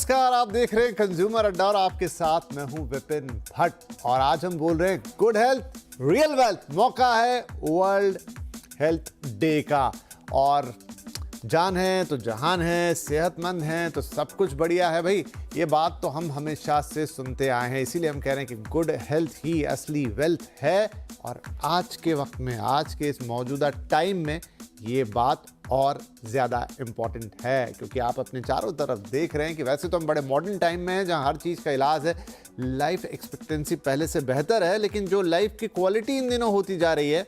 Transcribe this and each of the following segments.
नमस्कार, आप देख रहे हैं कंज्यूमर अड्डा और आपके साथ मैं हूं विपिन भट्ट। और आज हम बोल रहे हैं गुड हेल्थ रियल वेल्थ। मौका है वर्ल्ड हेल्थ डे का, और जान है तो जहान है, सेहतमंद हैं तो सब कुछ बढ़िया है। भाई ये बात तो हम हमेशा से सुनते आए हैं, इसीलिए हम कह रहे हैं कि गुड हेल्थ ही असली वेल्थ है। और आज के वक्त में, आज के इस मौजूदा टाइम में ये बात और ज़्यादा इम्पॉर्टेंट है, क्योंकि आप अपने चारों तरफ देख रहे हैं कि वैसे तो हम बड़े मॉडर्न टाइम में हैं जहां हर चीज़ का इलाज है, लाइफ एक्सपेक्टेंसी पहले से बेहतर है, लेकिन जो लाइफ की क्वालिटी इन दिनों होती जा रही है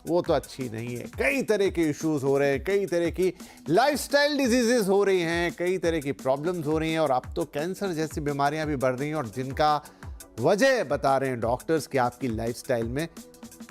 वो तो अच्छी नहीं है। कई तरह के इश्यूज हो रहे हैं, कई तरह की लाइफस्टाइल डिजीजेस हो रही हैं, कई तरह की प्रॉब्लम्स हो रही हैं, और अब तो कैंसर जैसी बीमारियां भी बढ़ रही हैं, और जिनका वजह बता रहे हैं डॉक्टर्स कि आपकी लाइफस्टाइल में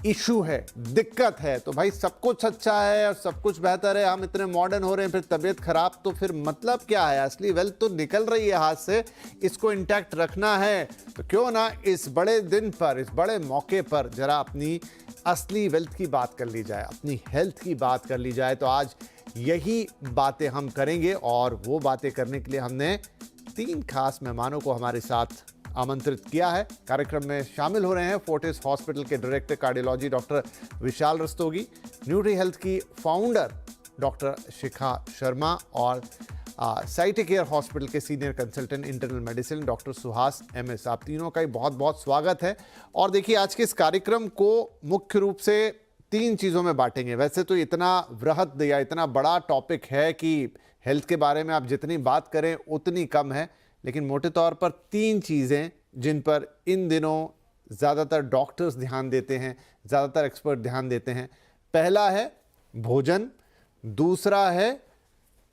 इशू है, दिक्कत है। तो भाई सब कुछ अच्छा है और सब कुछ बेहतर है, हम इतने मॉडर्न हो रहे हैं, फिर तबीयत खराब, तो फिर मतलब क्या है? असली वेल्थ तो निकल रही है हाथ से, इसको इंटैक्ट रखना है तो क्यों ना इस बड़े दिन पर, इस बड़े मौके पर जरा अपनी असली वेल्थ की बात कर ली जाए, अपनी हेल्थ की बात कर ली जाए। तो आज यही बातें हम करेंगे, और वो बातें करने के लिए हमने 3 खास मेहमानों को हमारे साथ आमंत्रित किया है। कार्यक्रम में शामिल हो रहे हैं फोर्टिस हॉस्पिटल के डायरेक्टर कार्डियोलॉजी डॉक्टर विशाल रस्तोगी, न्यूट्री हेल्थ की फाउंडर डॉक्टर शिखा शर्मा, और साइटी केयर हॉस्पिटल के senior consultant internal medicine doctor Suhas MS. आप तीनों का ही बहुत बहुत स्वागत है। और देखिए, आज के इस कार्यक्रम को मुख्य रूप से 3 चीज़ों में बांटेंगे। वैसे तो इतना वृहद या इतना बड़ा टॉपिक है कि हेल्थ के बारे में आप जितनी बात करें उतनी कम है, लेकिन मोटे तौर पर 3 चीज़ें जिन पर इन दिनों ज़्यादातर डॉक्टर्स ध्यान देते हैं, ज़्यादातर एक्सपर्ट ध्यान देते हैं। पहला है भोजन, दूसरा है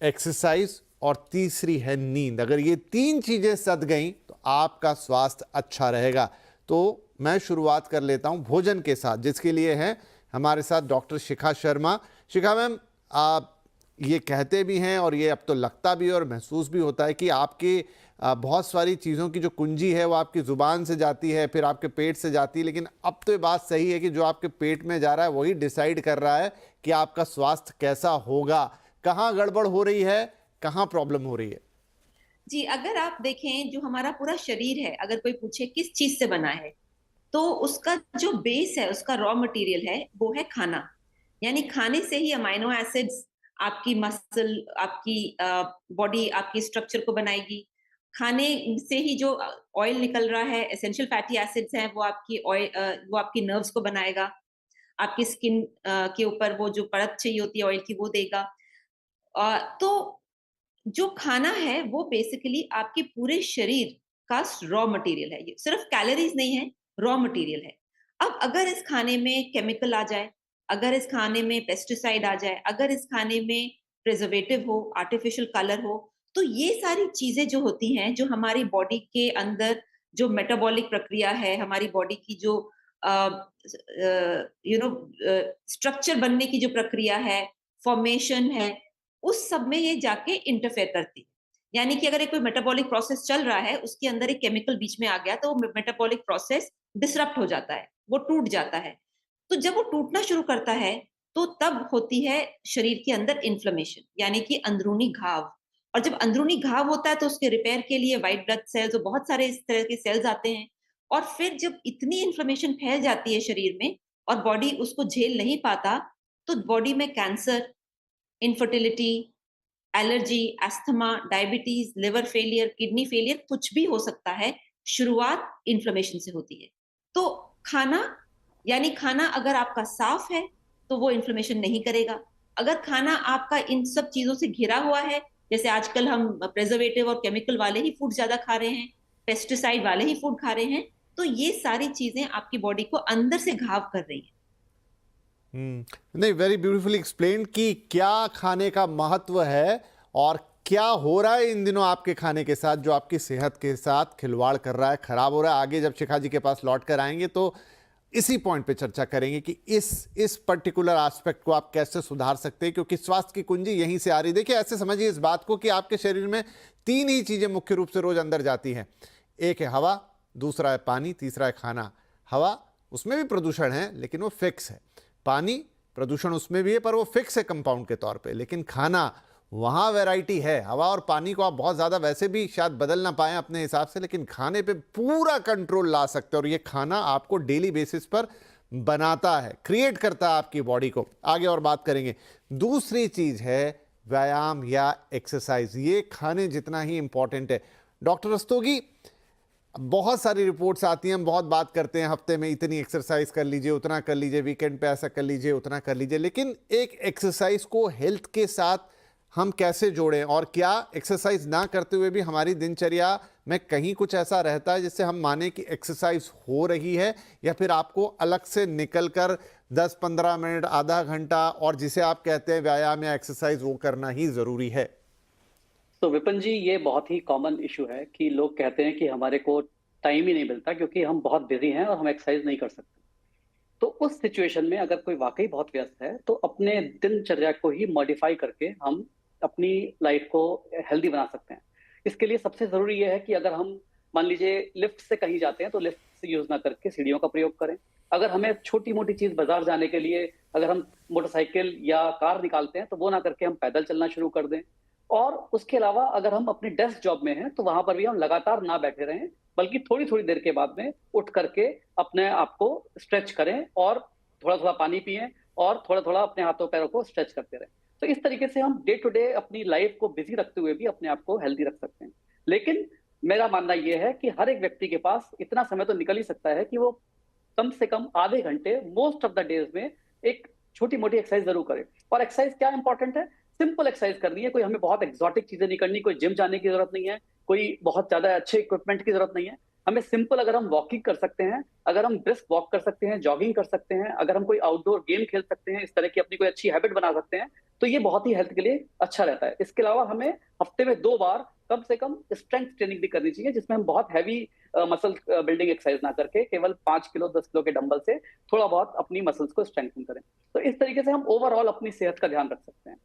एक्सरसाइज, और तीसरी है नींद। अगर ये 3 चीज़ें सध गई तो आपका स्वास्थ्य अच्छा रहेगा। तो मैं शुरुआत कर लेता हूँ भोजन के साथ, जिसके लिए हैं हमारे साथ डॉक्टर शिखा शर्मा। शिखा मैम, आप ये कहते भी हैं और ये अब तो लगता भी है और महसूस भी होता है कि आपकी बहुत सारी चीज़ों की जो कुंजी है वो आपकी ज़ुबान से जाती है, फिर आपके पेट से जाती है, लेकिन अब तो ये बात सही है कि जो आपके पेट में जा रहा है वही डिसाइड कर रहा है कि आपका स्वास्थ्य कैसा होगा। कहाँ गड़बड़ हो रही है, कहाँ प्रॉब्लम हो रही है? जी, अगर आप देखें जो हमारा पूरा शरीर है, अगर कोई पूछे किस चीज से बना है, तो उसका जो बेस है, उसका रॉ मटेरियल है, वो है खाना। यानी खाने से ही अमाइनो एसिड्स आपकी मसल, आपकी बॉडी, आपकी स्ट्रक्चर को बनाएगी। खाने से ही जो ऑयल निकल रहा है, एसेंशियल फैटी एसिड्स हैं, वो आपकी वो आपकी नर्व्स को बनाएगा। आपकी स्किन के ऊपर वो जो परत चाहिए होती है ऑयल की, वो देगा। तो जो खाना है वो बेसिकली आपके पूरे शरीर का रॉ मटेरियल है। ये सिर्फ कैलोरीज नहीं है, रॉ मटेरियल है। अब अगर इस खाने में केमिकल आ जाए, अगर इस खाने में पेस्टिसाइड आ जाए, अगर इस खाने में प्रिजर्वेटिव हो, आर्टिफिशियल कलर हो, तो ये सारी चीजें जो होती हैं, जो हमारी बॉडी के अंदर जो मेटाबॉलिक प्रक्रिया है, हमारी बॉडी की जो स्ट्रक्चर बनने की जो प्रक्रिया है, फॉर्मेशन है, उस सब में ये जाके इंटरफेयर करती है। यानी कि अगर एक कोई मेटाबॉलिक प्रोसेस चल रहा है, उसके अंदर एक केमिकल बीच में आ गया, तो वो मेटाबॉलिक प्रोसेस डिसरप्ट हो जाता है, वो टूट जाता है। तो जब वो टूटना शुरू करता है, तो तब होती है शरीर के अंदर इन्फ्लेमेशन, यानी कि अंदरूनी घाव। और जब अंदरूनी घाव होता है, तो उसके रिपेयर के लिए व्हाइट ब्लड सेल्स और बहुत सारे इस तरह के सेल्स आते हैं। और फिर जब इतनी इन्फ्लेमेशन फैल जाती है शरीर में और बॉडी उसको झेल नहीं पाता, तो बॉडी में cancer, infertility, allergy, asthma, diabetes, liver failure, kidney failure, कुछ भी हो सकता है। शुरुआत इन्फ्लेमेशन से होती है। तो खाना, यानी खाना अगर आपका साफ है, तो वो इन्फ्लेमेशन नहीं करेगा। अगर खाना आपका इन सब चीजों से घिरा हुआ है, जैसे आजकल हम प्रिजर्वेटिव और केमिकल वाले ही फूड ज्यादा खा रहे हैं, पेस्टिसाइड वाले ही फूड खा रहे हैं, तो ये सारी चीजें आपकी बॉडी को अंदर से घाव कर रही है। नहीं, वेरी ब्यूटीफुली एक्सप्लेन कि क्या खाने का महत्व है और क्या हो रहा है इन दिनों आपके खाने के साथ, जो आपकी सेहत के साथ खिलवाड़ कर रहा है, खराब हो रहा है। आगे जब शिखा जी के पास लौट कर आएंगे तो इसी पॉइंट पे चर्चा करेंगे कि इस पर्टिकुलर एस्पेक्ट को आप कैसे सुधार सकते हैं, क्योंकि स्वास्थ्य की कुंजी यहीं से आ रही है। देखिए, ऐसे समझिए इस बात को कि आपके शरीर में 3 ही चीजें मुख्य रूप से रोज अंदर जाती हैं। एक है हवा, दूसरा है पानी, तीसरा है खाना। हवा, उसमें भी प्रदूषण है लेकिन वो फिक्स है। पानी, प्रदूषण उसमें भी है पर वो फिक्स है कंपाउंड के तौर पे। लेकिन खाना, वहाँ वैरायटी है। हवा और पानी को आप बहुत ज़्यादा वैसे भी शायद बदल ना पाएँ अपने हिसाब से, लेकिन खाने पे पूरा कंट्रोल ला सकते हैं और ये खाना आपको डेली बेसिस पर बनाता है, क्रिएट करता है आपकी बॉडी को। आगे और बात करेंगे। दूसरी चीज़ है व्यायाम या एक्सरसाइज। ये खाने जितना ही इंपॉर्टेंट है। डॉक्टर रस्तोगी, बहुत सारी रिपोर्ट्स आती हैं, हम बहुत बात करते हैं, हफ्ते में इतनी एक्सरसाइज कर लीजिए, उतना कर लीजिए, वीकेंड पे ऐसा कर लीजिए, उतना कर लीजिए, लेकिन एक एक्सरसाइज को हेल्थ के साथ हम कैसे जोड़ें? और क्या एक्सरसाइज ना करते हुए भी हमारी दिनचर्या में कहीं कुछ ऐसा रहता है जिससे हम माने कि एक्सरसाइज हो रही है, या फिर आपको अलग से निकल कर 10-15 मिनट, आधा घंटा और जिसे आप कहते हैं व्यायाम या एक्सरसाइज, वो करना ही ज़रूरी है? तो विपिन जी, ये बहुत ही कॉमन इशू है कि लोग कहते हैं कि हमारे को टाइम ही नहीं मिलता क्योंकि हम बहुत बिजी हैं और हम एक्सरसाइज नहीं कर सकते। तो उस सिचुएशन में अगर कोई वाकई बहुत व्यस्त है तो अपने दिनचर्या को ही मॉडिफाई करके हम अपनी लाइफ को हेल्दी बना सकते हैं। इसके लिए सबसे जरूरी ये है कि अगर हम मान लीजिए लिफ्ट से कहीं जाते हैं तो लिफ्ट से यूज ना करके सीढ़ियों का प्रयोग करें। अगर हमें छोटी मोटी चीज बाजार जाने के लिए अगर हम मोटरसाइकिल या कार निकालते हैं तो वो ना करके हम पैदल चलना शुरू कर दें। और उसके अलावा अगर हम अपनी डेस्क जॉब में हैं तो वहां पर भी हम लगातार ना बैठे रहें, बल्कि थोड़ी थोड़ी देर के बाद में उठ करके अपने आप को स्ट्रेच करें और थोड़ा थोड़ा पानी पिएं और थोड़ा थोड़ा अपने हाथों पैरों को स्ट्रेच करते रहें। तो इस तरीके से हम डे टू डे अपनी लाइफ को बिजी रखते हुए भी अपने आप को हेल्दी रख सकते हैं। लेकिन मेरा मानना यह है कि हर एक व्यक्ति के पास इतना समय तो निकल ही सकता है कि वो कम से कम आधे घंटे मोस्ट ऑफ द डेज में एक छोटी मोटी एक्सरसाइज जरूर करें। और एक्सरसाइज क्या इंपॉर्टेंट है? सिंपल एक्सरसाइज करनी है, कोई हमें बहुत एक्सोटिक चीजें नहीं करनी, कोई जिम जाने की जरूरत नहीं है, कोई बहुत ज्यादा अच्छे इक्विपमेंट की जरूरत नहीं है। हमें सिंपल अगर हम वॉकिंग कर सकते हैं, अगर हम ब्रिस्क वॉक कर सकते हैं, जॉगिंग कर सकते हैं, अगर हम कोई आउटडोर गेम खेल सकते हैं, इस तरह की अपनी कोई अच्छी हैबिट बना सकते हैं, तो ये बहुत ही हेल्थ के लिए अच्छा रहता है। इसके अलावा हमें हफ्ते में 2 बार कम से कम स्ट्रेंथ ट्रेनिंग भी करनी चाहिए, जिसमें हम बहुत हैवी मसल बिल्डिंग एक्सरसाइज ना करके केवल 5 किलो 10 किलो के डंबल से थोड़ा बहुत अपनी मसल्स को स्ट्रेंथन करें। तो इस तरीके से हम ओवरऑल अपनी सेहत का ध्यान रख सकते हैं।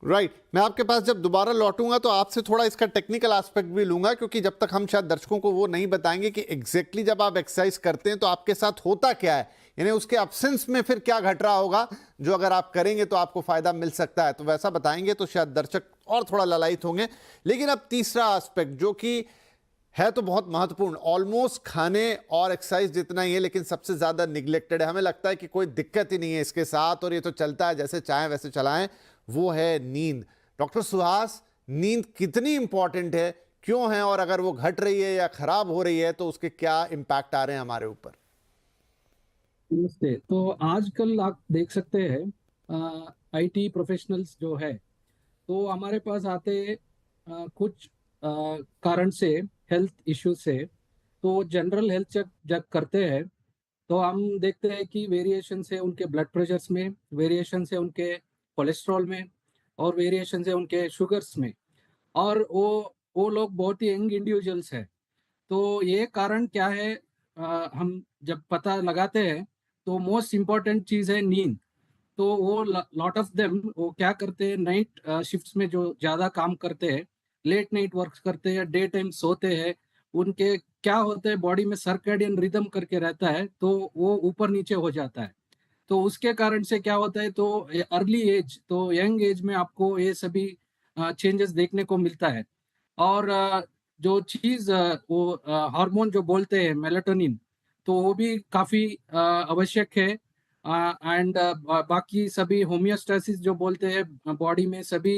राइट मैं आपके पास जब दोबारा लौटूंगा तो आपसे थोड़ा इसका टेक्निकल एस्पेक्ट भी लूंगा, क्योंकि जब तक हम शायद दर्शकों को वो नहीं बताएंगे कि एग्जैक्टली जब आप एक्सरसाइज करते हैं तो आपके साथ होता क्या है, यानी उसके एब्सेंस में फिर क्या घट रहा होगा जो अगर आप करेंगे तो आपको फायदा मिल सकता है, तो वैसा बताएंगे तो शायद दर्शक और थोड़ा ललायित होंगे। लेकिन अब तीसरा एस्पेक्ट जो कि है तो बहुत महत्वपूर्ण, ऑलमोस्ट खाने और एक्सरसाइज जितना ही है लेकिन सबसे ज्यादा निगलेक्टेड है, हमें लगता है कि कोई दिक्कत ही नहीं है इसके साथ और ये तो चलता है जैसे चाहें वैसे चलाएं, वो है नींद। डॉक्टर सुहास, नींद कितनी इंपॉर्टेंट है, क्यों है, और अगर वो घट रही है या खराब हो रही है तो उसके क्या इम्पैक्ट आ रहे हैं हमारे ऊपर? नमस्ते। तो आजकल आप देख सकते हैं आईटी प्रोफेशनल्स जो है तो हमारे पास आते कुछ कारण से, हेल्थ इश्यू से। तो जनरल हेल्थ चेक जब करते हैं तो हम देखते हैं कि वेरिएशन है उनके ब्लड प्रेशर्स में, वेरिएशन है उनके कोलेस्ट्रॉल में और वेरिएशन है उनके शुगर्स में। और वो लोग बहुत ही यंग इंडिविजुअल्स हैं। तो ये कारण क्या है, हम जब पता लगाते हैं तो मोस्ट इम्पॉर्टेंट चीज़ है नींद। तो वो लॉट ऑफ देम वो क्या करते हैं, नाइट शिफ्ट्स में जो ज़्यादा काम करते हैं, लेट नाइट वर्क करते हैं, डे टाइम सोते हैं, उनके क्या होता है बॉडी में सर्कैडियन रिदम करके रहता है तो वो ऊपर नीचे हो जाता है। तो उसके कारण से क्या होता है, तो अर्ली एज, तो यंग एज में आपको ये सभी चेंजेस देखने को मिलता है। और जो चीज़ वो हार्मोन जो बोलते हैं मेलाटोनिन, तो वो भी काफ़ी आवश्यक है। एंड बाकी सभी होमियोस्टेसिस जो बोलते हैं बॉडी में सभी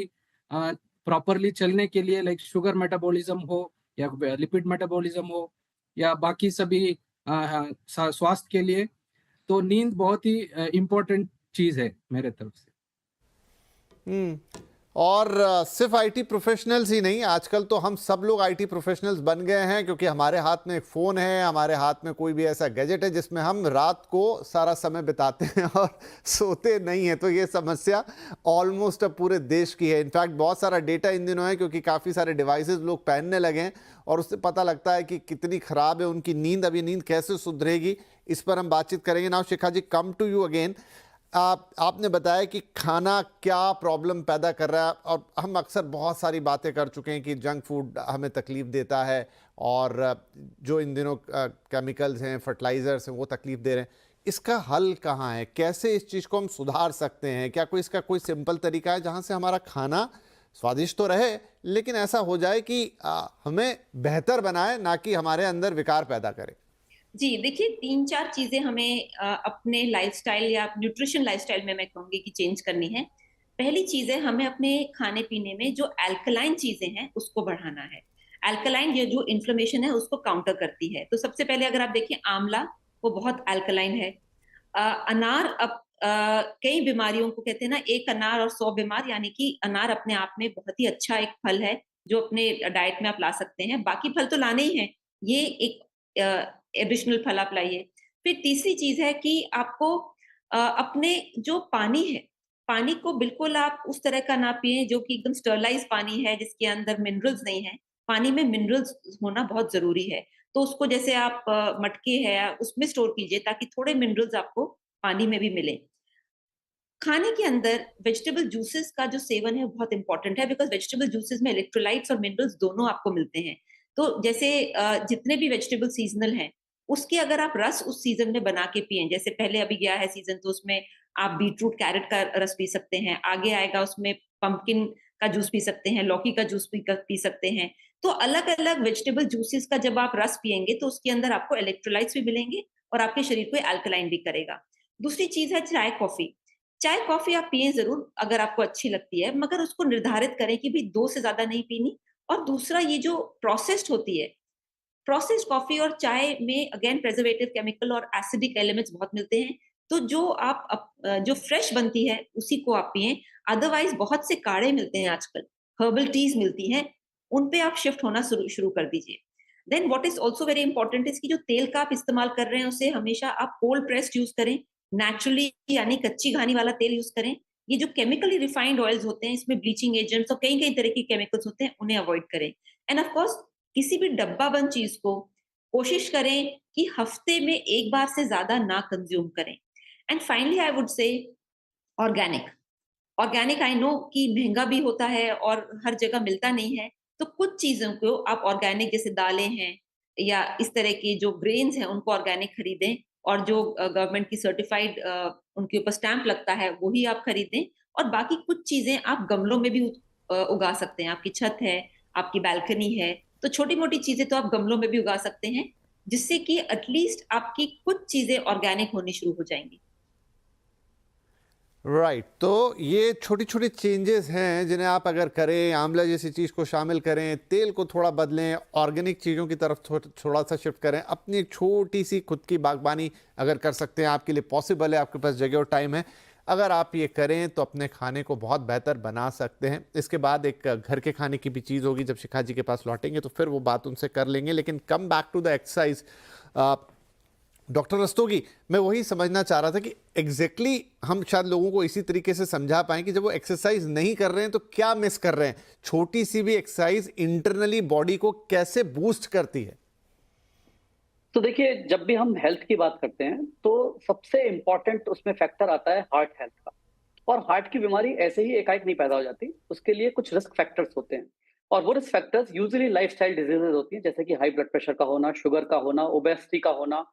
प्रॉपरली चलने के लिए, लाइक शुगर मेटाबॉलिज्म हो या लिपिड मेटाबॉलिज्म हो या बाकी सभी स्वास्थ्य के लिए, तो नींद बहुत ही इम्पोर्टेंट चीज़ है मेरे तरफ से। और सिर्फ आईटी प्रोफेशनल्स ही नहीं, आजकल तो हम सब लोग आईटी प्रोफेशनल्स बन गए हैं, क्योंकि हमारे हाथ में एक फ़ोन है, हमारे हाथ में कोई भी ऐसा गैजेट है जिसमें हम रात को सारा समय बिताते हैं और सोते नहीं हैं। तो ये समस्या ऑलमोस्ट अब पूरे देश की है। इनफैक्ट बहुत सारा डेटा इन दिनों है, क्योंकि काफ़ी सारे डिवाइसेस लोग पहनने लगे हैं और उससे पता लगता है कि कितनी ख़राब है उनकी नींद। अब ये नींद कैसे सुधरेगी, इस पर हम बातचीत करेंगे। Now Shikha ji, come to you again. आपने बताया कि खाना क्या प्रॉब्लम पैदा कर रहा है, और हम अक्सर बहुत सारी बातें कर चुके हैं कि जंक फूड हमें तकलीफ़ देता है और जो इन दिनों केमिकल्स हैं, फर्टिलाइज़र्स हैं, वो तकलीफ़ दे रहे हैं। इसका हल कहाँ है, कैसे इस चीज़ को हम सुधार सकते हैं? क्या कोई इसका कोई सिंपल तरीका है जहाँ से हमारा खाना स्वादिष्ट तो रहे लेकिन ऐसा हो जाए कि हमें बेहतर बनाए, ना कि हमारे अंदर विकार पैदा करे। जी, देखिए 3-4 चीज़ें हमें अपने लाइफ़स्टाइल या न्यूट्रिशन लाइफ़स्टाइल में मैं कहूँगी कि चेंज करनी है। पहली चीज़ है हमें अपने खाने-पीने में जो अल्कलाइन चीज़ें हैं उसको बढ़ाना है। अल्कलाइन ये जो इन्फ्लेमेशन है उसको काउंटर करती है। तो सबसे पहले अगर आप देखें आंवला, वो बहुत अल्कलाइन है। अनार कई बीमारियों को कहते हैं ना, एक अनार और 100 बीमार, यानी कि अनार अपने आप में बहुत ही अच्छा एक फल है जो अपने डाइट में आप ला सकते हैं। बाकी फल तो लाने ही हैं, ये एक एडिशनल फल आप लाइए। फिर तीसरी चीज़ है कि आपको अपने जो पानी है, पानी को बिल्कुल आप उस तरह का ना पिएँ जो कि एकदम स्टरलाइज़ पानी है जिसके अंदर मिनरल्स नहीं हैं। पानी में मिनरल्स होना बहुत ज़रूरी है। तो उसको जैसे आप मटके है उसमें स्टोर कीजिए ताकि थोड़े मिनरल्स आपको पानी में भी मिले। खाने के अंदर वेजिटेबल जूसेस का जो सेवन है बहुत इंपॉर्टेंट है, बिकॉज़ वेजिटेबल जूसेस में इलेक्ट्रोलाइट्स और मिनरल्स दोनों आपको मिलते हैं। तो जैसे जितने भी वेजिटेबल सीज़नल हैं, उसके अगर आप रस उस सीज़न में बना के पिएँ, जैसे पहले अभी गया है सीज़न तो उसमें आप बीटरूट, कैरट का रस पी सकते हैं, आगे आएगा उसमें पंपकिन का जूस पी सकते हैं, लौकी का जूस पी सकते हैं। तो अलग-अलग वेजिटेबल जूसेस का जब आप रस पिएँगे तो उसके अंदर आपको इलेक्ट्रोलाइट्स भी मिलेंगे और आपके शरीर को अल्कलाइन भी करेगा। दूसरी चीज़ है चाय-कॉफ़ी। चाय-कॉफ़ी आप पिएँ ज़रूर अगर आपको अच्छी लगती है, मगर उसको निर्धारित करें कि भई 2 से ज़्यादा नहीं पीनी। और दूसरा ये जो प्रोसेस्ड होती है, प्रोसेस्ड कॉफ़ी और चाय में अगेन प्रिजर्वेटिव केमिकल और एसिडिक एलिमेंट्स बहुत मिलते हैं। तो जो जो फ्रेश बनती है उसी को आप पिएँ। अदरवाइज़ बहुत से काढ़े मिलते हैं आजकल, हर्बल टीज़ मिलती हैं, उन पे आप शिफ्ट होना शुरू शुरू कर दीजिए। Then what is also very important is कि जो तेल का आप इस्तेमाल कर रहे हैं उसे हमेशा आप कोल्ड प्रेस्ड यूज़ करें, नेचुरली यानी कच्ची घानी वाला तेल यूज़ करें। ये जो केमिकली रिफाइंड ऑयल्स होते हैं इसमें ब्लीचिंग एजेंट्स और कई-कई तरह के केमिकल्स होते हैं, उन्हें अवॉइड करें। एंड ऑफ कोर्स किसी भी डब्बा बंद चीज़ को कोशिश करें कि हफ्ते में 1 बार से ज़्यादा ना कंज़्यूम करें। And finally I would say organic. Organic I know कि महँगा भी होता है और हर जगह मिलता नहीं है, तो कुछ चीज़ों को आप ऑर्गेनिक जैसे दालें हैं या इस तरह के जो ग्रेन्स हैं उनको ऑर्गेनिक खरीदें और जो गवर्नमेंट की सर्टिफाइड उनके ऊपर स्टैम्प लगता है वही आप खरीदें। और बाकी कुछ चीज़ें आप गमलों में भी उगा सकते हैं। आपकी छत है, आपकी बालकनी है, तो छोटी-मोटी चीज़ें तो आप गमलों में भी उगा सकते हैं, जिससे कि एट लीस्ट आपकी कुछ चीज़ें ऑर्गेनिक होनी शुरू हो जाएँगी। राइट, तो ये छोटी छोटी चेंजेस हैं जिन्हें आप अगर करें, आंवला जैसी चीज़ को शामिल करें, तेल को थोड़ा बदलें, ऑर्गेनिक चीज़ों की तरफ थोड़ा सा शिफ्ट करें, अपनी एक छोटी सी खुद की बागबानी अगर कर सकते हैं, आपके लिए पॉसिबल है, आपके पास जगह और टाइम है, अगर आप ये करें तो अपने खाने को बहुत बेहतर बना सकते हैं। इसके बाद एक घर के खाने की भी चीज़ होगी, जब शिखा जी के पास लौटेंगे तो फिर वो बात उनसे कर लेंगे। लेकिन come back to the exercise, doctor Rastogi, मैं वही समझना चाह रहा था कि एग्जैक्टली हम शायद लोगों को इसी तरीके से समझा पाएं कि जब वो एक्सरसाइज नहीं कर रहे हैं तो क्या मिस कर रहे हैं। छोटी सी भी एक्सरसाइज इंटरनली बॉडी को कैसे बूस्ट करती है? तो देखिए, जब भी हम हेल्थ की बात करते हैं तो सबसे इंपॉर्टेंट उसमें फैक्टर आता है हार्ट हेल्थ का। और हार्ट की बीमारी ऐसे ही एकाएक नहीं पैदा हो जाती, उसके लिए कुछ रिस्क फैक्टर्स होते हैं। और वो risk factors usually lifestyle diseases होती हैं, जैसे कि हाई ब्लड प्रेशर का होना, शुगर का होना, ओबेसिटी का होना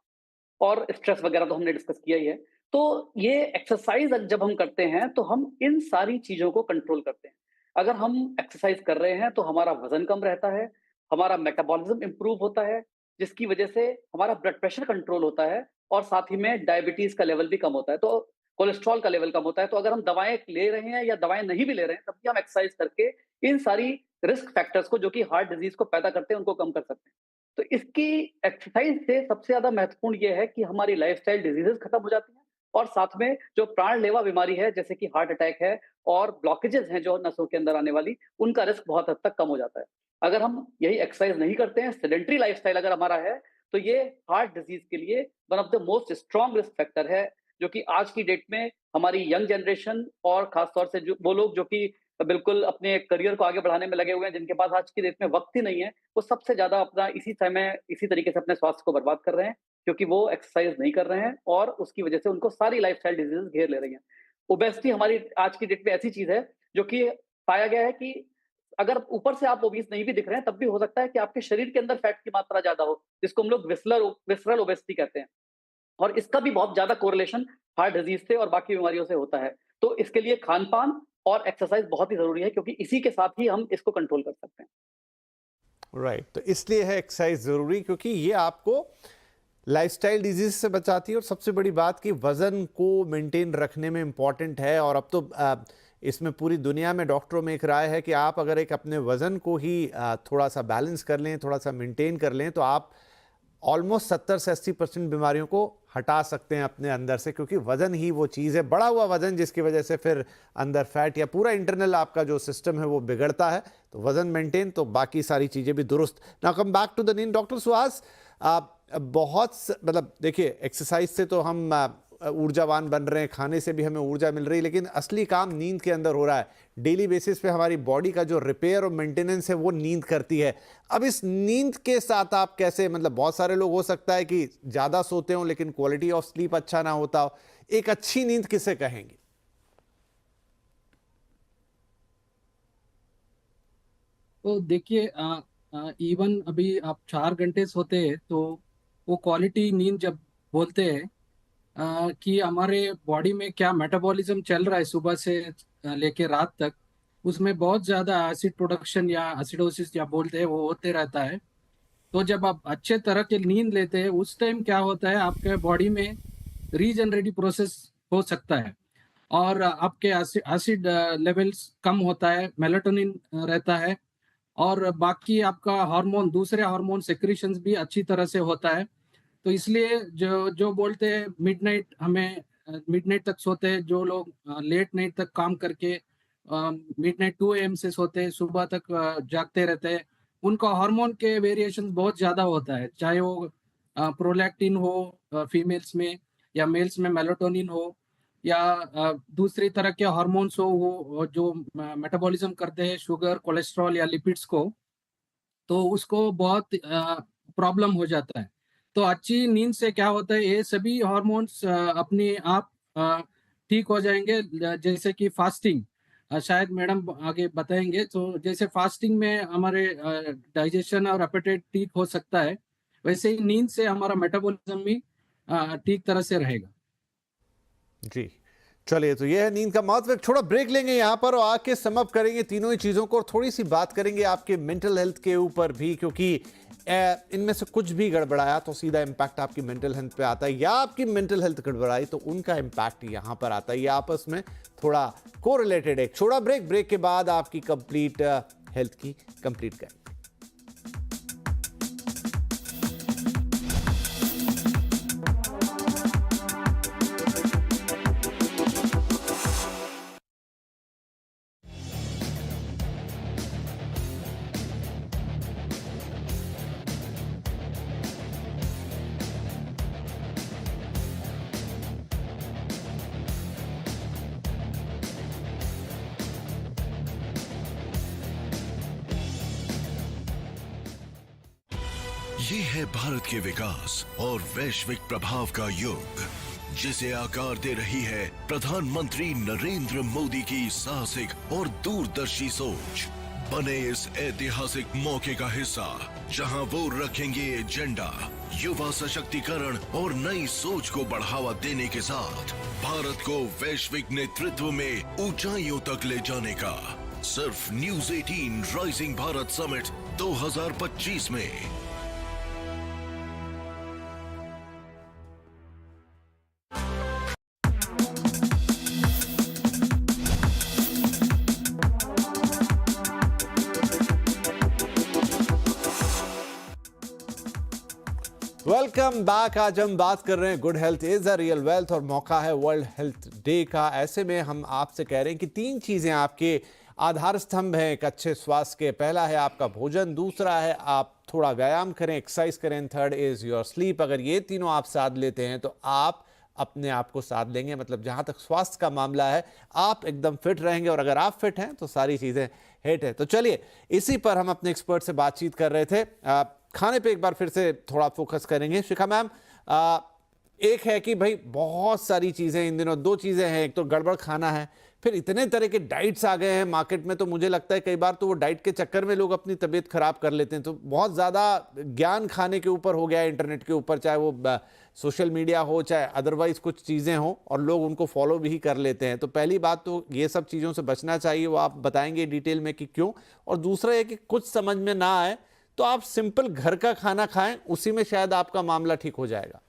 और स्ट्रेस वगैरह तो हमने डिस्कस किया ही है। तो ये एक्सरसाइज जब हम करते हैं तो हम इन सारी चीजों को कंट्रोल करते हैं। अगर हम एक्सरसाइज कर रहे हैं तो हमारा वजन कम रहता है, हमारा मेटाबॉलिज्म इंप्रूव होता है, जिसकी वजह से हमारा ब्लड प्रेशर कंट्रोल होता है और साथ ही में डायबिटीज का लेवल भी कम होता है, तो कोलेस्ट्रॉल का लेवल कम होता है। तो अगर हम दवाएं ले रहे हैं या दवाएं नहीं भी ले रहे हैं, तब भी हम एक्सरसाइज करके इन सारी रिस्क फैक्टर्स को जो कि हार्ट डिजीज को पैदा करते हैं उनको कम कर सकते हैं। तो इसकी एक्सरसाइज से सबसे ज्यादा महत्वपूर्ण ये है कि हमारी लाइफस्टाइल डिजीजेस खत्म हो जाती हैं और साथ में जो प्राणलेवा बीमारी है जैसे कि हार्ट अटैक है और ब्लॉकेजेस हैं जो नसों के अंदर आने वाली, उनका रिस्क बहुत हद तक कम हो जाता है। अगर हम यही एक्सरसाइज नहीं करते हैं, सेडेंट्री लाइफस्टाइल अगर हमारा है, तो ये हार्ट डिजीज के लिए one of the most strong risk factor है, जो कि आज की डेट में हमारी यंग जनरेशन और खासतौर से जो वो लोग जो कि बिल्कुल अपने करियर को आगे बढ़ाने में लगे हुए हैं, जिनके पास आज की डेट में वक्त ही नहीं है, वो सबसे ज्यादा अपना इसी समय इसी तरीके से अपने स्वास्थ्य को बर्बाद कर रहे हैं, क्योंकि वो एक्सरसाइज नहीं कर रहे हैं और उसकी वजह से उनको सारी लाइफस्टाइल डिजीज घेर ले रही हैं। ओबेसिटी हमारी आज की डेट में ऐसी चीज है जो कि पाया गया है कि अगर ऊपर से आप ओबीस नहीं भी दिख रहे हैं, तब भी हो सकता है कि आपके शरीर के अंदर फैट की मात्रा ज्यादा हो, जिसको हम लोग विसरल ओबेसिटी कहते हैं। और इसका भी बहुत ज्यादा कोरिलेशन हार्ट डिजीज से और बाकी बीमारियों से होता है। तो इसके लिए खान-पान और एक्सरसाइज बहुत ही जरूरी है, क्योंकि इसी के साथ ही हम इसको कंट्रोल कर सकते हैं। राइट, तो इसलिए है एक्सरसाइज जरूरी, क्योंकि ये आपको लाइफस्टाइल डिजीज से बचाती है और सबसे बड़ी बात कि वजन को मेंटेन रखने में इम्पॉर्टेंट है। और अब तो इसमें पूरी दुनिया में डॉक्टरों में एक राय है कि आप अगर एक अपने वजन को ही थोड़ा सा बैलेंस कर लें, थोड़ा सा मेंटेन कर लें, तो आप ऑलमोस्ट 70 से 80% बीमारियों को हटा सकते हैं अपने अंदर से, क्योंकि वजन ही वो चीज़ है, बढ़ा हुआ वजन, जिसकी वजह से फिर अंदर फैट या पूरा इंटरनल आपका जो सिस्टम है वो बिगड़ता है। तो वजन मेंटेन तो बाकी सारी चीज़ें भी दुरुस्त। Now come back to the नींद। डॉक्टर सुहास, मतलब देखिए, एक्सरसाइज से तो हम ऊर्जावान बन रहे हैं, खाने से भी हमें ऊर्जा मिल रही है, लेकिन असली काम नींद के अंदर हो रहा है। डेली बेसिस पे हमारी बॉडी का जो रिपेयर और मेंटेनेंस है वो नींद करती है। अब इस नींद के साथ आप कैसे, मतलब बहुत सारे लोग हो सकता है कि ज़्यादा सोते हो लेकिन क्वालिटी ऑफ स्लीप अच्छा ना होता हो, एक अच्छी नींद किसे कहेंगे? तो देखिए, इवन अभी आप 4 घंटे सोते हैं तो वो क्वालिटी नींद जब बोलते हैं कि हमारे बॉडी में क्या मेटाबॉलिज्म चल रहा है सुबह से लेके रात तक, उसमें बहुत ज़्यादा एसिड प्रोडक्शन या एसिडोसिस या बोलते हैं वो होते रहता है। तो जब आप अच्छे तरह की नींद लेते हैं उस टाइम क्या होता है, आपके बॉडी में रीजनरेटिव प्रोसेस हो सकता है और आपके एसिड लेवल्स कम होता है, मेलाटोनिन रहता है और बाकी आपका हार्मोन, दूसरे हार्मोन सेक्रीशंस भी अच्छी तरह से होता है। तो इसलिए जो जो बोलते हैं मिडनाइट, हमें मिडनाइट तक सोते हैं, जो लोग लेट नाइट तक काम करके मिडनाइट 2 AM से सोते हैं, सुबह तक जागते रहते हैं, उनका हार्मोन के वेरिएशन बहुत ज़्यादा होता है, चाहे वो प्रोलैक्टिन हो फीमेल्स में या मेल्स में मेलाटोनिन हो या दूसरी तरह के हार्मोन्स हो, वो जो मेटाबॉलिज्म करते हैं शुगर, कोलेस्ट्रॉल या लिपिड्स को, तो उसको बहुत प्रॉब्लम हो जाता है। तो अच्छी नींद से क्या होता है, ये सभी हार्मोन्स अपने आप ठीक हो जाएंगे। जैसे कि फास्टिंग, शायद मैडम आगे बताएंगे, तो जैसे फास्टिंग में हमारे डाइजेशन और एपेटाइट ठीक हो सकता है, वैसे ही नींद से हमारा मेटाबॉलिज्म भी ठीक तरह से रहेगा। जी, चलिए, तो ये है नींद का महत्व। एक छोटा ब्रेक लेंगे यहाँ पर और आके समअप करेंगे तीनों ही चीज़ों को और थोड़ी सी बात करेंगे आपके मेंटल हेल्थ के ऊपर भी, क्योंकि इनमें से कुछ भी गड़बड़ाया तो सीधा इम्पैक्ट आपकी मेंटल हेल्थ पे आता है, या आपकी मेंटल हेल्थ गड़बड़ाई तो उनका इम्पैक्ट यहाँ पर आता है। ये आपस में थोड़ा कोरिलेटेड है। एक छोटा ब्रेक के बाद आपकी कंप्लीट हेल्थ की कंप्लीट करेंगे। ये है भारत के विकास और वैश्विक प्रभाव का युग, जिसे आकार दे रही है प्रधानमंत्री नरेंद्र मोदी की साहसिक और दूरदर्शी सोच। बने इस ऐतिहासिक मौके का हिस्सा, जहां वो रखेंगे एजेंडा युवा सशक्तिकरण और नई सोच को बढ़ावा देने के साथ भारत को वैश्विक नेतृत्व में ऊंचाइयों तक ले जाने का। सिर्फ न्यूज 18 राइजिंग भारत समिट 2025 में। Welcome back. आज हम बात कर रहे हैं good health is a real wealth और मौका है वर्ल्ड हेल्थ डे का। ऐसे में हम आपसे कह रहे हैं कि 3 चीजें आपके आधार स्तंभ हैं एक अच्छे स्वास्थ्य के। पहला है आपका भोजन, दूसरा है आप थोड़ा व्यायाम करें, एक्सरसाइज करें, थर्ड इज योर स्लीप। अगर ये तीनों आप साध लेते हैं तो आप अपने आप को साध लेंगे। मतलब जहां तक स्वास्थ्य का मामला है आप एकदम फिट रहेंगे, और अगर आप फिट हैं तो सारी चीजें हिट है। तो चलिए, इसी पर हम अपने एक्सपर्ट से बातचीत कर रहे थे। खाने पे एक बार फिर से थोड़ा फोकस करेंगे। शिखा मैम, एक है कि भाई बहुत सारी चीज़ें इन दिनों, 2 चीज़ें हैं, एक तो गड़बड़ खाना है, फिर इतने तरह के डाइट्स आ गए हैं मार्केट में, तो मुझे लगता है कई बार तो वो डाइट के चक्कर में लोग अपनी तबीयत खराब कर लेते हैं। तो बहुत ज़्यादा ज्ञान खाने के ऊपर हो गया है इंटरनेट के ऊपर, चाहे वो सोशल मीडिया हो चाहे अदरवाइज कुछ चीज़ें हों, और लोग उनको फॉलो भी कर लेते हैं। तो पहली बात तो ये सब चीज़ों से बचना चाहिए, वो आप बताएंगे डिटेल में कि क्यों। और दूसरा है कि कुछ समझ में ना आए तो आप सिंपल घर का खाना खाएं, उसी में शायद आपका मामला ठीक हो जाएगा।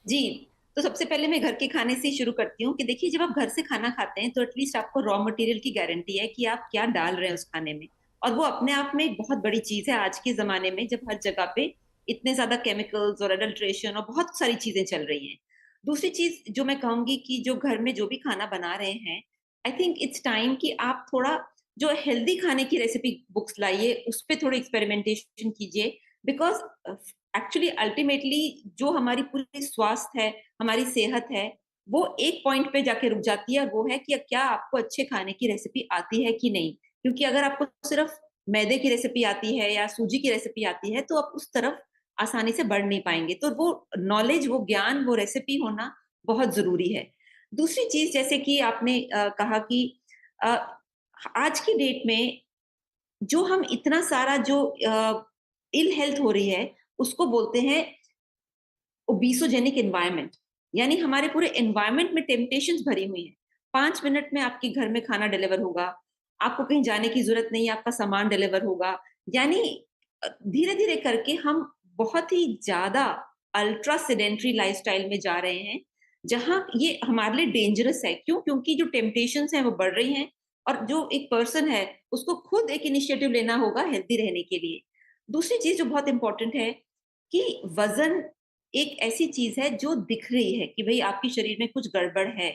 जी, तो सबसे पहले मैं घर के खाने से शुरू करती हूँ कि देखिए, जब आप घर से खाना खाते हैं तो एटलीस्ट आपको रॉ मटेरियल की गारंटी है कि आप क्या डाल रहे हैं उस खाने में, और वो अपने आप में एक बहुत बड़ी चीज है आज के जमाने में, जब हर जगह पे इतने ज्यादा केमिकल्स और अडल्ट्रेशन और बहुत सारी चीजें चल रही हैं। दूसरी चीज जो मैं कहूंगी कि जो घर में जो भी खाना बना रहे हैं, आई थिंक इट्स टाइम कि आप थोड़ा जो हेल्दी खाने की रेसिपी बुक्स लाइए, उस पर थोड़ी एक्सपेरिमेंटेशन कीजिए। बिकॉज एक्चुअली अल्टीमेटली जो हमारी पूरी स्वास्थ्य है, हमारी सेहत है, वो एक पॉइंट पे जाके रुक जाती है, और वो है कि क्या आपको अच्छे खाने की रेसिपी आती है कि नहीं। क्योंकि अगर आपको सिर्फ मैदे की रेसिपी आती है या सूजी की रेसिपी आती है, तो आप उस तरफ आसानी से बढ़ नहीं पाएंगे। तो वो नॉलेज, वो ज्ञान, वो रेसिपी होना बहुत जरूरी है। दूसरी चीज, जैसे कि आपने कहा कि अ, आज की डेट में जो हम इतना सारा जो इल हेल्थ हो रही है, उसको बोलते हैं ओबीसोजेनिक एनवायरनमेंट। यानी हमारे पूरे एनवायरनमेंट में टेम्पटेशंस भरी हुई हैं। 5 मिनट में आपके घर में खाना डिलीवर होगा, आपको कहीं जाने की जरूरत नहीं है, आपका सामान डिलीवर होगा। यानी धीरे धीरे करके हम बहुत ही ज्यादा अल्ट्रा सेडेंट्री लाइफस्टाइल में जा रहे हैं, जहां ये हमारे लिए डेंजरस है। क्यों? क्योंकि जो टेम्पटेशंस हैं वो बढ़ रही हैं, और जो एक पर्सन है उसको खुद एक इनिशिएटिव लेना होगा हेल्दी रहने के लिए। दूसरी चीज जो बहुत इंपॉर्टेंट है कि वजन एक ऐसी चीज है जो दिख रही है कि भाई आपके शरीर में कुछ गड़बड़ है,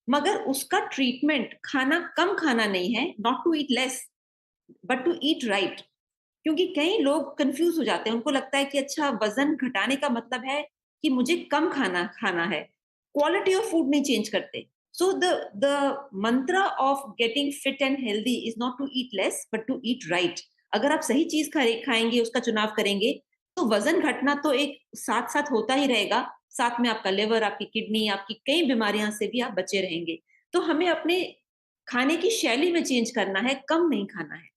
मगर उसका ट्रीटमेंट खाना कम खाना नहीं है, not to eat less but to eat right. क्योंकि कई लोग कंफ्यूज हो जाते हैं, उनको लगता है कि अच्छा, वजन घटाने का मतलब है कि मुझे कम खाना खाना है, क्वालिटी ऑफ फूड नहीं चेंज करते। So the mantra of getting fit and healthy is not to eat less but to eat right. अगर आप सही चीज खाएंगे, उसका चुनाव करेंगे, तो वजन घटना तो एक साथ साथ होता ही रहेगा, साथ में आपका लिवर, आपकी किडनी, आपकी कई बीमारियां से भी आप बचे रहेंगे। तो हमें अपने खाने की शैली में चेंज करना है, कम नहीं खाना है।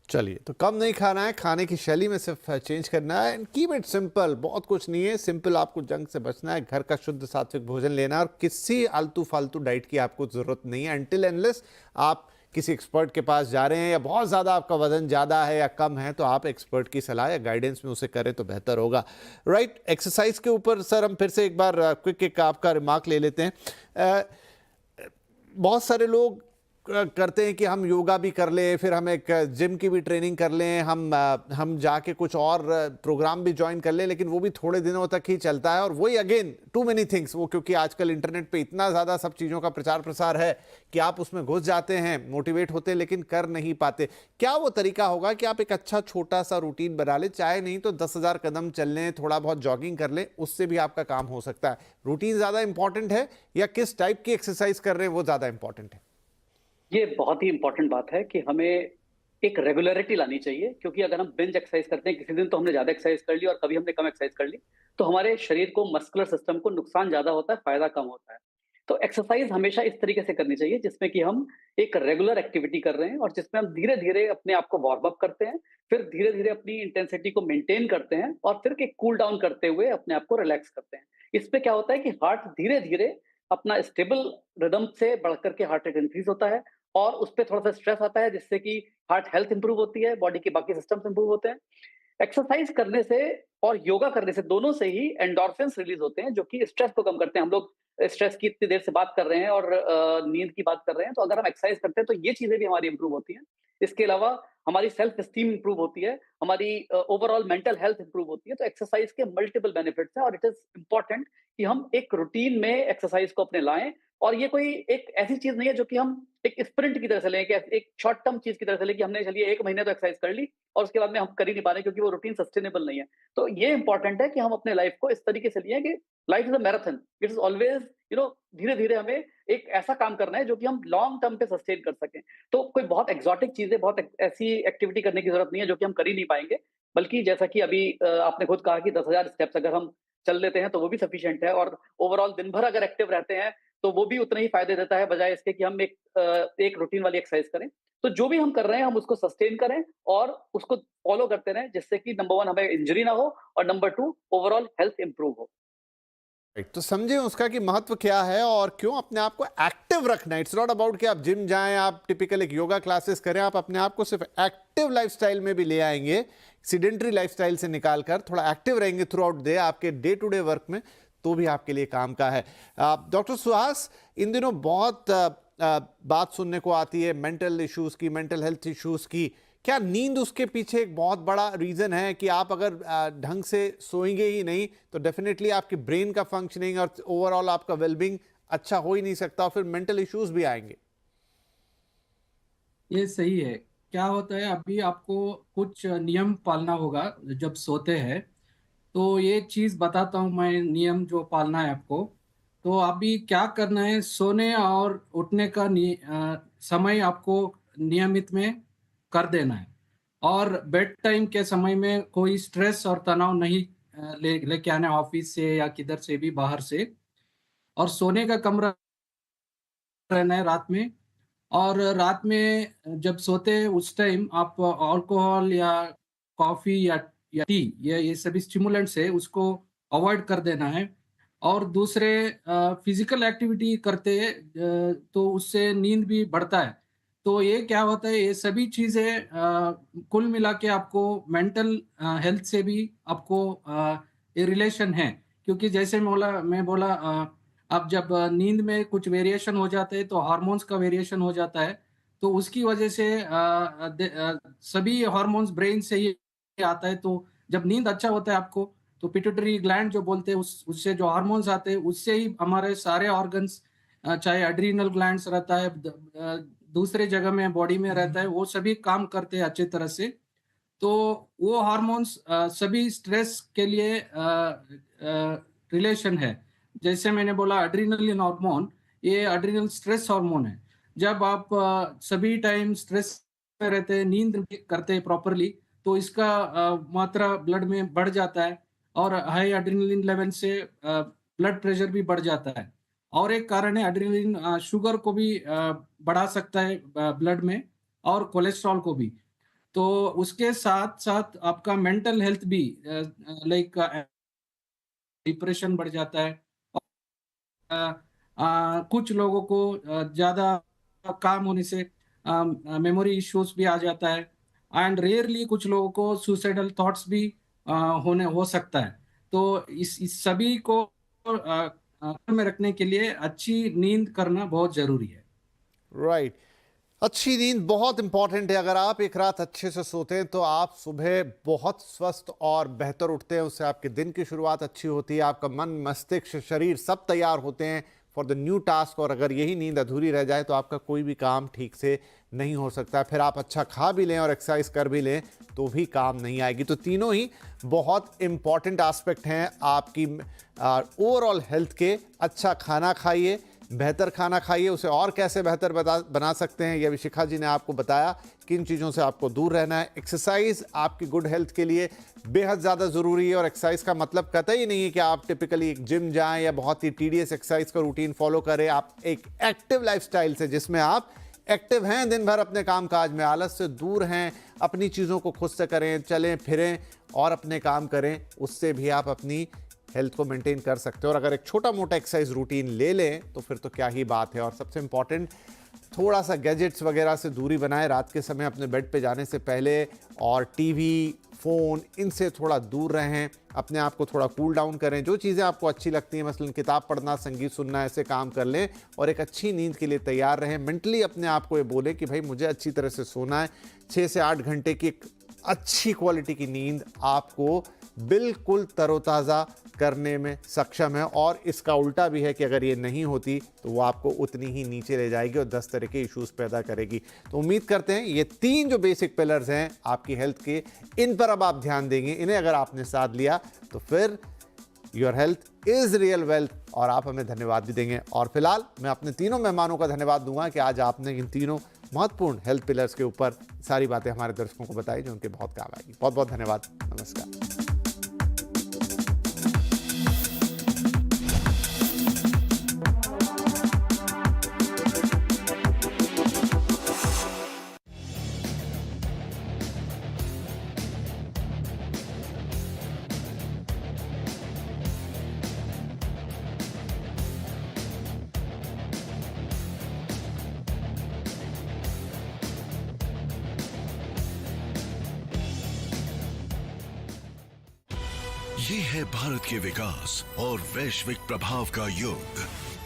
चलिए, तो कम नहीं खाना है, खाने की शैली में सिर्फ चेंज करना है, एंड कीप इट सिंपल। बहुत कुछ नहीं है, सिंपल आपको जंक से बचना है, घर का शुद्ध सात्विक भोजन लेना है, और किसी आलतू फालतू डाइट की आपको ज़रूरत नहीं है अनटिल एनलेस आप किसी एक्सपर्ट के पास जा रहे हैं, या बहुत ज़्यादा आपका वजन ज़्यादा है या कम है, तो आप एक्सपर्ट की सलाह या गाइडेंस में उसे करें तो बेहतर होगा। राइट, एक्सरसाइज के ऊपर सर हम फिर से एक बार क्विक एक आपका रिमार्क ले लेते हैं। बहुत सारे लोग करते हैं कि हम योगा भी कर लें, फिर हम एक जिम की भी ट्रेनिंग कर लें, हम जाके कुछ और प्रोग्राम भी ज्वाइन कर लें, लेकिन वो भी थोड़े दिनों तक ही चलता है, और वही अगेन टू मेनी थिंग्स। वो क्योंकि आजकल इंटरनेट पे इतना ज़्यादा सब चीज़ों का प्रचार प्रसार है कि आप उसमें घुस जाते हैं, मोटिवेट होते हैं, लेकिन कर नहीं पाते। क्या वो तरीका होगा कि आप एक अच्छा छोटा सा रूटीन बना लें, चाहे नहीं तो 10,000 कदम चल लें, थोड़ा बहुत जॉगिंग कर लें, उससे भी आपका काम हो सकता है? रूटीन ज़्यादा इंपॉर्टेंट है या किस टाइप की एक्सरसाइज कर रहे हैं वो ज़्यादा इंपॉर्टेंट है? ये बहुत ही इंपॉर्टेंट बात है कि हमें एक रेगुलरिटी लानी चाहिए, क्योंकि अगर हम बिंज एक्सरसाइज करते हैं, किसी दिन तो हमने ज्यादा एक्सरसाइज कर ली और कभी हमने कम एक्सरसाइज कर ली, तो हमारे शरीर को, मस्कुलर सिस्टम को नुकसान ज्यादा होता है, फायदा कम होता है। तो एक्सरसाइज हमेशा इस तरीके से करनी चाहिए जिसमें कि हम एक रेगुलर एक्टिविटी कर रहे हैं और जिसमें हम धीरे धीरे अपने आप को वार्म अप करते हैं, फिर धीरे धीरे अपनी इंटेंसिटी को मेंटेन करते हैं और फिर एक कूल डाउन करते हुए अपने आप को रिलैक्स करते हैं। इसमें क्या होता है कि हार्ट धीरे धीरे अपना स्टेबल रिदम से बढ़कर के हार्ट रेट इंक्रीज होता है, और उस पे थोड़ा सा स्ट्रेस आता है, जिससे कि हार्ट हेल्थ इंप्रूव होती है, बॉडी के बाकी सिस्टम्स इंप्रूव होते हैं। एक्सरसाइज करने से और योगा करने से, दोनों से ही एंडोर्फिन्स रिलीज होते हैं, जो कि स्ट्रेस को कम करते हैं। हम लोग स्ट्रेस की इतनी देर से बात कर रहे हैं और नींद की बात कर रहे हैं, तो अगर हम एक्सरसाइज करते हैं तो ये चीजें भी हमारी इंप्रूव होती हैं। इसके अलावा हमारी सेल्फ एस्टीम इंप्रूव होती है, हमारी ओवरऑल मेंटल हेल्थ इंप्रूव होती है। तो एक्सरसाइज के मल्टीपल बेनिफिट्स हैं, और इट इज इंपॉर्टेंट कि हम एक रूटीन में एक्सरसाइज को अपने लाएं। और ये कोई एक ऐसी चीज नहीं है जो कि हम एक स्प्रिंट की तरह से लें, कि एक शॉर्ट टर्म चीज की तरह से लें कि हमने चलिए 1 महीने तो एक्सरसाइज कर ली और उसके बाद में हम कर ही नहीं पा रहे, क्योंकि वो रूटीन सस्टेनेबल नहीं है। तो ये इंपॉर्टेंट है कि हम अपने लाइफ को इस तरीके से लिए कि life is a marathon, it is always धीरे धीरे हमें एक ऐसा काम करना है जो कि हम लॉन्ग टर्म पे सस्टेन कर सकें। तो कोई बहुत एक्सोटिक चीजें, बहुत ऐसी एक्टिविटी करने की जरूरत नहीं है जो कि हम कर ही नहीं पाएंगे, बल्कि जैसा कि अभी आपने खुद कहा कि 10,000 स्टेप्स अगर हम चल लेते हैं तो वो भी सफिशिएंट है। और ओवरऑल दिन भर अगर एक्टिव रहते हैं तो वो भी उतना ही फायदे देता है बजाय इसके कि हम एक रूटीन वाली एक्सरसाइज करें। तो जो भी हम कर रहे हैं हम उसको सस्टेन करें और उसको फॉलो करते रहें, जिससे कि नंबर 1 हमें इंजरी ना हो और नंबर 2 ओवरऑल हेल्थ इंप्रूव हो। तो समझे उसका कि महत्व क्या है और क्यों अपने आप को एक्टिव रखना है। इट्स नॉट अबाउट कि आप जिम जाएं, आप टिपिकल एक योगा क्लासेस करें, आप अपने आप को सिर्फ एक्टिव लाइफस्टाइल में भी ले आएंगे, सीडेंटरी लाइफस्टाइल से निकाल कर थोड़ा एक्टिव रहेंगे थ्रू आउट डे आपके डे टू डे वर्क में, तो भी आपके लिए काम का है। डॉक्टर सुहास, इन दिनों बहुत बात सुनने को आती है मेंटल इश्यूज की, मेंटल हेल्थ इश्यूज की। क्या नींद उसके पीछे एक बहुत बड़ा रीजन है कि आप अगर ढंग से सोएंगे ही नहीं तो डेफिनेटली आपकी ब्रेन का फंक्शनिंग और ओवरऑल आपका वेलबींग अच्छा हो ही नहीं सकता और फिर मेंटल इश्यूज भी आएंगे? ये सही है। क्या होता है, अभी आपको कुछ नियम पालना होगा जब सोते हैं। तो ये चीज बताता हूँ मैं, नियम जो पालना है आपको। तो अभी क्या करना है, सोने और उठने का समय आपको नियमित में कर देना है। और बेड टाइम के समय में कोई स्ट्रेस और तनाव नहीं लेके आना ऑफिस से या किधर से भी बाहर से। और सोने का कमरा रहना है रात में। और रात में जब सोते हैं उस टाइम आप अल्कोहल या कॉफी या टी, ये सभी स्टिमुलेंट्स है, उसको अवॉइड कर देना है। और दूसरे फिजिकल एक्टिविटी करते हैं तो उससे नींद भी बढ़ता है। तो ये क्या होता है, ये सभी चीजें कुल मिला के आपको मेंटल हेल्थ से भी आपको ये रिलेशन है। क्योंकि जैसे मैं बोला अब जब नींद में कुछ वेरिएशन हो जाते हैं तो हार्मोन्स का वेरिएशन हो जाता है। तो उसकी वजह से सभी हार्मोन्स ब्रेन से ही आता है। तो जब नींद अच्छा होता है आपको, तो पिट्यूटरी ग्लैंड जो बोलते हैं उससे जो हार्मोन्स आते हैं उससे ही हमारे सारे ऑर्गन्स, चाहे एड्रीनल ग्लैंड्स रहता है, दूसरे जगह में बॉडी में रहता है, वो सभी काम करते हैं अच्छे तरह से। तो वो हार्मोन्स सभी स्ट्रेस के लिए रिलेशन है। जैसे मैंने बोला एड्रीनलिन हार्मोन, ये एड्रीनल स्ट्रेस हार्मोन है। जब आप सभी टाइम स्ट्रेस में रहते हैं, नींद नहीं करते हैं प्रॉपरली, तो इसका मात्रा ब्लड में बढ़ जाता है और हाई एड्रीनलिन लेवल से ब्लड प्रेशर भी बढ़ जाता है। और एक कारण है एड्रीनलिन शुगर को भी बढ़ा सकता है ब्लड में, और कोलेस्ट्रॉल को भी। तो उसके साथ साथ आपका मेंटल हेल्थ भी लाइक डिप्रेशन बढ़ जाता है। कुछ लोगों को ज्यादा काम होने से मेमोरी इश्यूज भी आ जाता है। एंड रेयरली कुछ लोगों को सुसाइडल थॉट्स भी हो सकता है। तो इस सभी को में रखने के लिए अच्छी नींद करना बहुत जरूरी है। राइट। अच्छी नींद बहुत इंपॉर्टेंट है। अगर आप एक रात अच्छे से सोते हैं तो आप सुबह बहुत स्वस्थ और बेहतर उठते हैं, उससे आपके दिन की शुरुआत अच्छी होती है, आपका मन, मस्तिष्क, शरीर सब तैयार होते हैं फॉर द न्यू टास्क। और अगर यही नींद अधूरी रह जाए तो आपका कोई भी काम ठीक से नहीं हो सकता। फिर आप अच्छा खा भी लें और एक्सरसाइज कर भी लें तो भी काम नहीं आएगी। तो तीनों ही बहुत इंपॉर्टेंट एस्पेक्ट हैं आपकी ओवरऑल हेल्थ के। अच्छा खाना खाइए, बेहतर खाना खाइए। उसे और कैसे बेहतर बना सकते हैं ये भी शिखा जी ने आपको बताया, किन चीज़ों से आपको दूर रहना है। एक्सरसाइज आपकी गुड हेल्थ के लिए बेहद ज़्यादा ज़रूरी है। और एक्सरसाइज का मतलब कतई नहीं है कि आप टिपिकली एक जिम जाएं या बहुत ही टीडियस एक्सरसाइज का रूटीन फॉलो करें। आप एक एक्टिव लाइफस्टाइल से, जिसमें आप एक्टिव हैं, दिन भर अपने काम काज में, आलस से दूर हैं, अपनी चीज़ों को खुद से करें, चलें फिरें और अपने काम करें, उससे भी आप अपनी हेल्थ को मेंटेन कर सकते हो। और अगर एक छोटा मोटा एक्सरसाइज रूटीन ले लें तो फिर तो क्या ही बात है। और सबसे इंपॉर्टेंट, थोड़ा सा गैजेट्स वगैरह से दूरी बनाएं रात के समय अपने बेड पे जाने से पहले। और टीवी, फ़ोन, इनसे थोड़ा दूर रहें, अपने आप को थोड़ा कूल डाउन करें। जो चीज़ें आपको अच्छी लगती हैं, मसलन किताब पढ़ना, संगीत सुनना, ऐसे काम कर लें और एक अच्छी नींद के लिए तैयार रहें। मेंटली अपने आप को ये बोलें कि भाई मुझे अच्छी तरह से सोना है। 6 से 8 घंटे की एक अच्छी क्वालिटी की नींद आपको बिल्कुल तरोताज़ा करने में सक्षम है। और इसका उल्टा भी है कि अगर ये नहीं होती तो वो आपको उतनी ही नीचे ले जाएगी और 10 तरह के इश्यूज पैदा करेगी। तो उम्मीद करते हैं ये 3 जो बेसिक पिलर्स हैं आपकी हेल्थ के, इन पर अब आप ध्यान देंगे। इन्हें अगर आपने साथ लिया तो फिर your health is real wealth और आप हमें धन्यवाद भी देंगे। और फिलहाल मैं अपने तीनों मेहमानों का धन्यवाद दूंगा कि आज आपने इन तीनों महत्वपूर्ण हेल्थ पिलर्स के ऊपर सारी बातें हमारे दर्शकों को बताई जो उनके बहुत काम आएगी। बहुत बहुत धन्यवाद। नमस्कार। ये है भारत के विकास और वैश्विक प्रभाव का युग,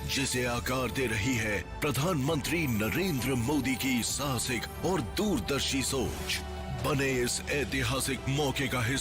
जिसे आकार दे रही है प्रधानमंत्री नरेंद्र मोदी की साहसिक और दूरदर्शी सोच। बने इस ऐतिहासिक मौके का हिस्सा